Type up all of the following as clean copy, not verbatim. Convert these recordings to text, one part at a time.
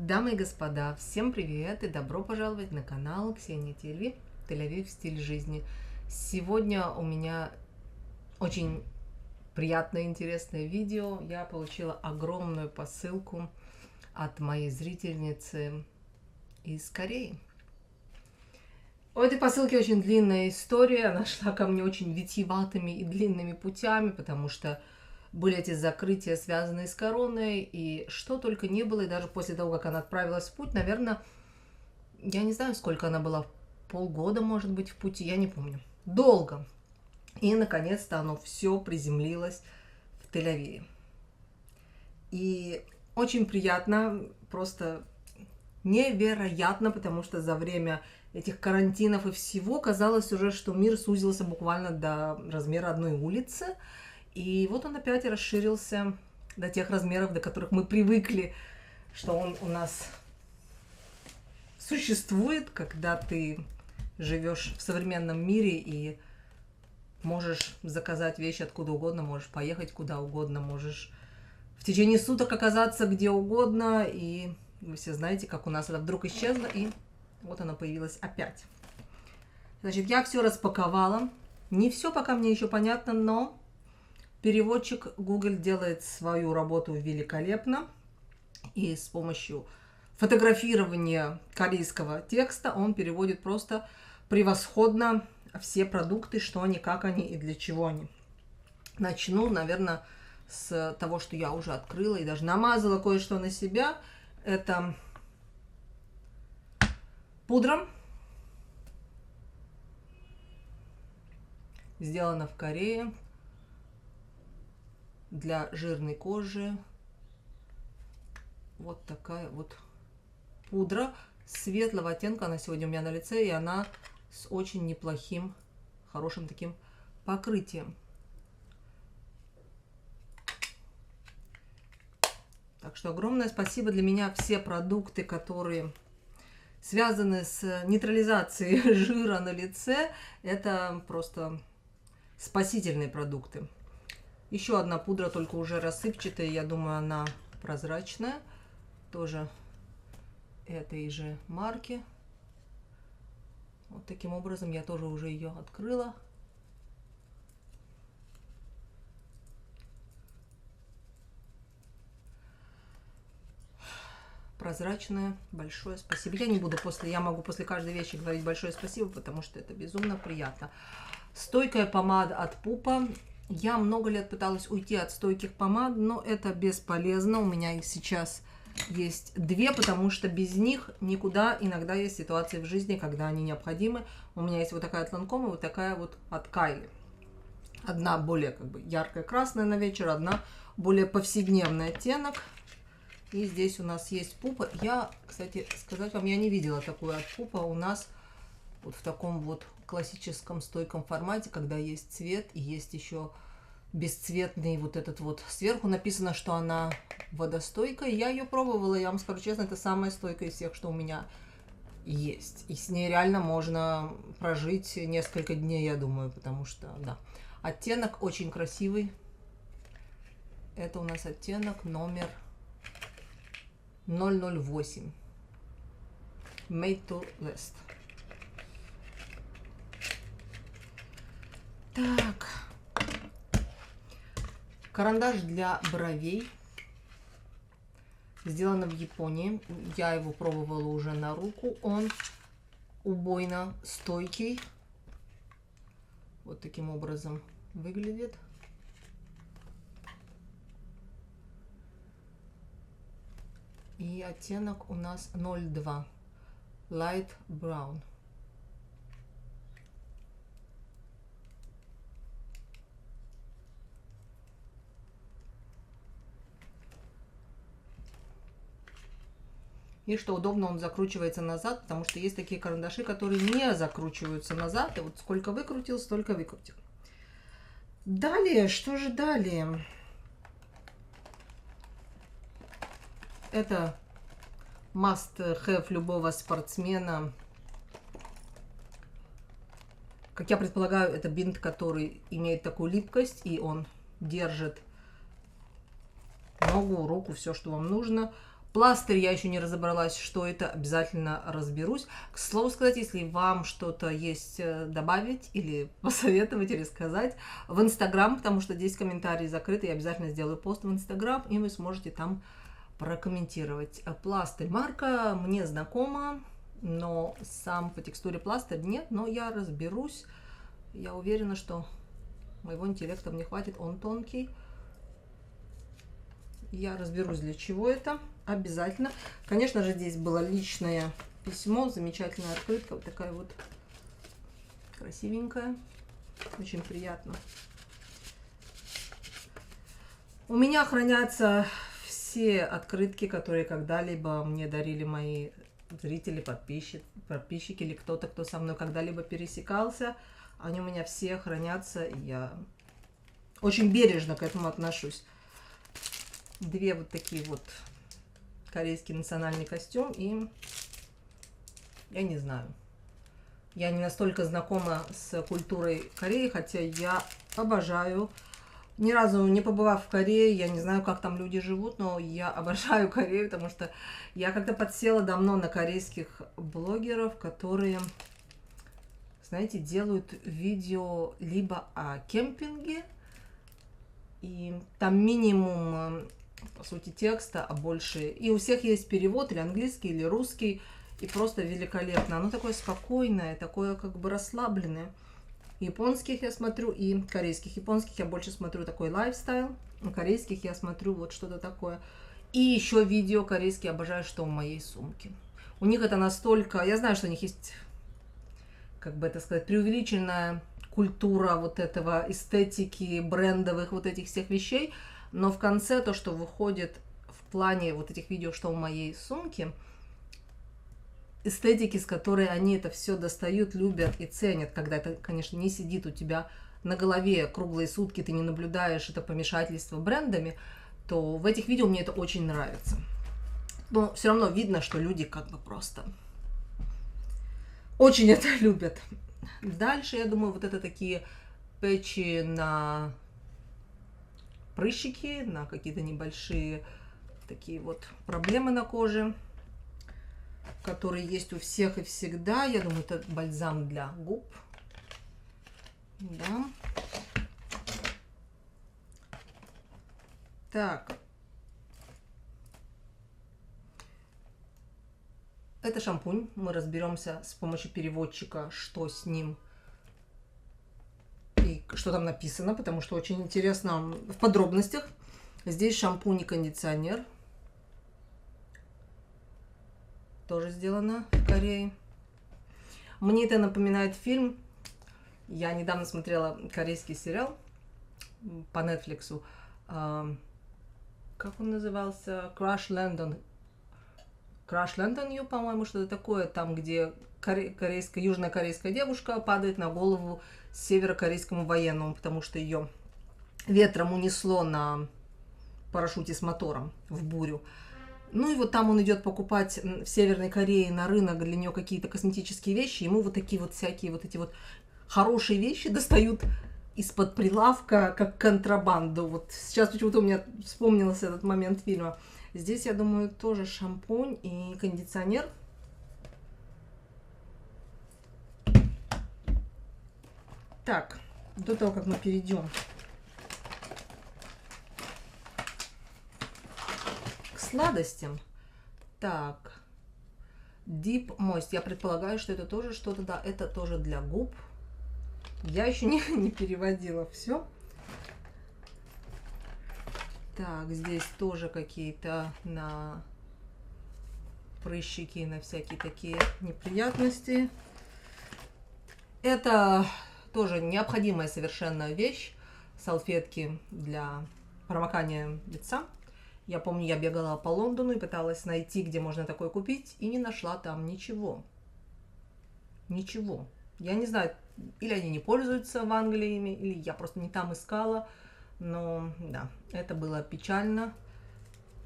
Дамы и господа, всем привет и добро пожаловать на канал Ксении Тельви Тель-Авив стиль жизни. Сегодня у меня очень приятное и интересное видео. Я получила огромную посылку от моей зрительницы из Кореи. У этой посылки очень длинная история. Она шла ко мне очень витиеватыми и длинными путями, потому что были эти закрытия, связанные с короной, и что только не было. И даже после того, как она отправилась в путь, наверное, я не знаю, сколько она была, полгода, может быть, в пути, я не помню. Долго. И, наконец-то, оно все приземлилось в Тель-Авиве. И очень приятно, просто невероятно, потому что за время этих карантинов и всего казалось уже, что мир сузился буквально до размера одной улицы. И вот он опять расширился до тех размеров, до которых мы привыкли, что он у нас существует, когда ты живешь в современном мире и можешь заказать вещи откуда угодно, можешь поехать куда угодно, можешь в течение суток оказаться где угодно. И вы все знаете, как у нас это вдруг исчезло, и вот оно появилось опять. Значит, я все распаковала. Не все пока мне еще понятно, но переводчик Google делает свою работу великолепно. И с помощью фотографирования корейского текста он переводит просто превосходно все продукты, что они, как они и для чего они. Начну, наверное, с того, что я уже открыла и даже намазала кое-что на себя. Это пудра. Сделана в Корее. Для жирной кожи. Вот такая вот пудра светлого оттенка. Она сегодня у меня на лице, и она с очень неплохим, хорошим таким покрытием. Так что огромное спасибо. Для меня все продукты, которые связаны с нейтрализацией жира на лице, это просто спасительные продукты. Еще одна пудра, только уже рассыпчатая, я думаю, она прозрачная. Тоже этой же марки. Вот таким образом я тоже уже ее открыла. Прозрачная. Большое спасибо. Я могу после каждой вещи говорить большое спасибо, потому что это безумно приятно. Стойкая помада от Пупа. Я много лет пыталась уйти от стойких помад, но это бесполезно. У меня их сейчас есть две, потому что без них никуда. Иногда есть ситуации в жизни, когда они необходимы. У меня есть вот такая от Ланкома, вот такая вот от Кайли. Одна более как бы яркая красная на вечер, одна более повседневный оттенок. И здесь у нас есть Пупа. Я, кстати, сказать вам, я не видела такую от Пупа. У нас вот в таком вот классическом стойком формате, когда есть цвет и есть еще бесцветный вот этот вот. Сверху написано, что она водостойкая. Я ее пробовала, я вам скажу честно, это самая стойкая из всех, что у меня есть. И с ней реально можно прожить несколько дней, я думаю, потому что, да. Оттенок очень красивый. Это у нас оттенок номер 008. Made to Last. Так. Карандаш для бровей. Сделано в Японии. Я его пробовала уже на руку. Он убойно стойкий. Вот таким образом выглядит. И оттенок у нас 02. Light Brown. И что удобно, он закручивается назад, потому что есть такие карандаши, которые не закручиваются назад. И вот сколько выкрутил, столько выкрутил. Далее, что же далее? Это must have любого спортсмена. Как я предполагаю, это бинт, который имеет такую липкость, и он держит ногу, руку, все, что вам нужно. Пластырь я еще не разобралась, что это, обязательно разберусь. К слову сказать, если вам что-то есть добавить или посоветовать, или сказать, в Инстаграм, потому что здесь комментарии закрыты, я обязательно сделаю пост в Инстаграм, и вы сможете там прокомментировать. Пластырь марка мне знакома, но сам по текстуре пластырь нет, но я разберусь. Я уверена, что моего интеллекта мне хватит, он тонкий. Я разберусь, для чего это. Обязательно. Конечно же, здесь было личное письмо, замечательная открытка, вот такая вот красивенькая, очень приятно. У меня хранятся все открытки, которые когда-либо мне дарили мои зрители, подписчики или кто-то, кто со мной когда-либо пересекался. Они у меня все хранятся, и я очень бережно к этому отношусь. Две вот такие вот корейский национальный костюм, и я не знаю. Я не настолько знакома с культурой Кореи, хотя я обожаю. Ни разу не побывав в Корее, я не знаю, как там люди живут, но я обожаю Корею, потому что я как-то подсела давно на корейских блогеров, которые, знаете, делают видео либо о кемпинге, и там минимум, по сути, текста, а больше. И у всех есть перевод, или английский, или русский, и просто великолепно. Оно такое спокойное, такое как бы расслабленное. Японских я смотрю и корейских. Японских я больше смотрю такой лайфстайл, а корейских я смотрю вот что-то такое. И еще видео корейские обожаю, что в моей сумке. У них это настолько... Я знаю, что у них есть, как бы это сказать, преувеличенная культура вот этого эстетики, брендовых вот этих всех вещей, но в конце то, что выходит в плане вот этих видео, что в моей сумке, эстетики, с которой они это все достают, любят и ценят, когда это, конечно, не сидит у тебя на голове круглые сутки, ты не наблюдаешь это помешательство брендами, то в этих видео мне это очень нравится. Но все равно видно, что люди как бы просто очень это любят. Дальше, я думаю, вот это такие пэтчи на прыщики, на какие-то небольшие такие вот проблемы на коже, которые есть у всех и всегда. Я думаю, это бальзам для губ. Да. Так. Это шампунь. Мы разберемся с помощью переводчика, что с ним и что там написано, потому что очень интересно в подробностях. Здесь шампунь и кондиционер. Тоже сделано в Корее. Мне это напоминает фильм. Я недавно смотрела корейский сериал по Netflix. Как он назывался? Crash Landon. Crash Landon You, по-моему, что-то такое. Там, где южнокорейская девушка падает на голову северокорейскому военному, потому что ее ветром унесло на парашюте с мотором в бурю. Ну и вот там он идет покупать в Северной Корее на рынок для нее какие-то косметические вещи. Ему вот такие вот всякие вот эти вот хорошие вещи достают из-под прилавка, как контрабанду. Вот сейчас почему-то у меня вспомнился этот момент фильма. Здесь, я думаю, тоже шампунь и кондиционер. Так, до того, как мы перейдем к сладостям. Так, Deep Moist. Я предполагаю, что это тоже что-то, да, это тоже для губ. Я еще не переводила все. Так, здесь тоже какие-то на прыщики, на всякие такие неприятности. Это тоже необходимая совершенно вещь. Салфетки для промокания лица. Я помню, я бегала по Лондону и пыталась найти, где можно такое купить, и не нашла там ничего. Ничего. Я не знаю, или они не пользуются в Англии ими, или я просто не там искала. Но да, это было печально.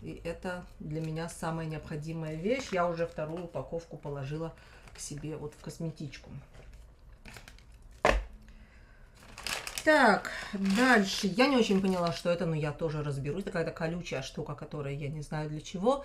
И это для меня самая необходимая вещь. Я уже вторую упаковку положила к себе вот в косметичку. Так, дальше. Я не очень поняла, что это, но я тоже разберусь. Какая-то колючая штука, которая я не знаю для чего.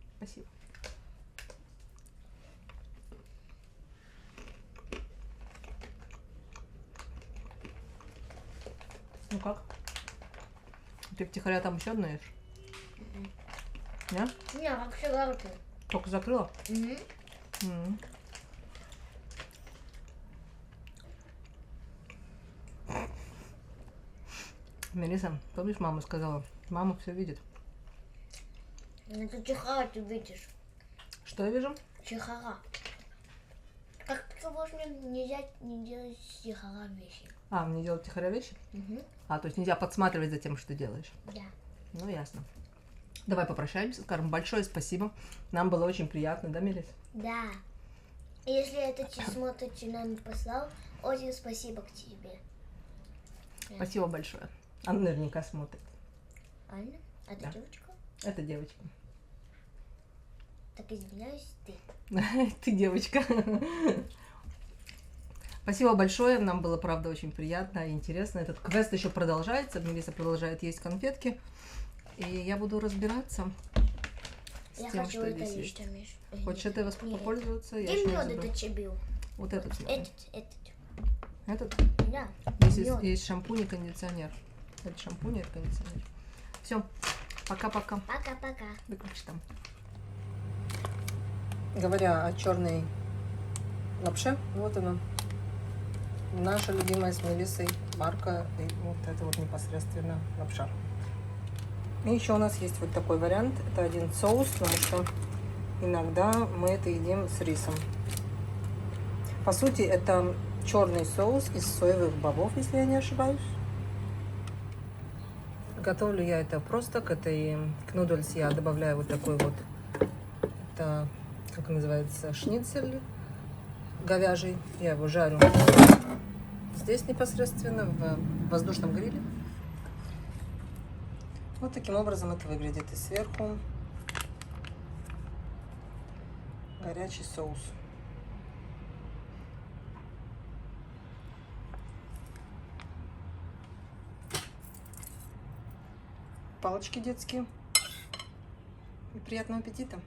Ну как? Ты втихаря там еще одно ешь? Не? Не, как всегда руки. Только закрыла? Мгм. М. Мелисса, помнишь, мама сказала? Мама все видит. Это чихара ты видишь. Что я вижу? Чихара. Как можно нельзя не делать чихара вещи? А, мне делать втихаря вещи? Угу. А, то есть нельзя подсматривать за тем, что делаешь. Да. Ну, ясно. Давай попрощаемся, скажем большое спасибо. Нам было очень приятно, да, Мелисса? Да. И если это смотрит, нам послал, очень спасибо к тебе. Спасибо большое. Она наверняка смотрит. Анна? Это Да. девочка? Это девочка. Так извиняюсь, ты. Ты девочка. Спасибо большое, нам было, правда, очень приятно и интересно. Этот квест еще продолжается, Мелисса продолжает есть конфетки. И я буду разбираться с Я тем, хочу что это здесь лишь есть. там. Хочешь этой Нет. попользоваться? Я Где еще не мед забыла. это чебил? Вот этот смотри. Этот. Этот? Да. Здесь мед. есть шампунь и кондиционер. Это шампунь и это кондиционер. Все, пока-пока. Пока-пока. Выключи там. Говоря о черной лапше, вот она. Наша любимая с Мелиссой марка. И вот это вот непосредственно лапша. И еще у нас есть вот такой вариант. Это один соус, потому что иногда мы это едим с рисом. По сути, это черный соус из соевых бобов, если я не ошибаюсь. Готовлю я это просто к нудельс я добавляю вот такой вот, это, как называется, шницель говяжий. Я его жарю здесь непосредственно в воздушном гриле. Вот таким образом это выглядит. И сверху горячий соус. Палочки детские. И приятного аппетита!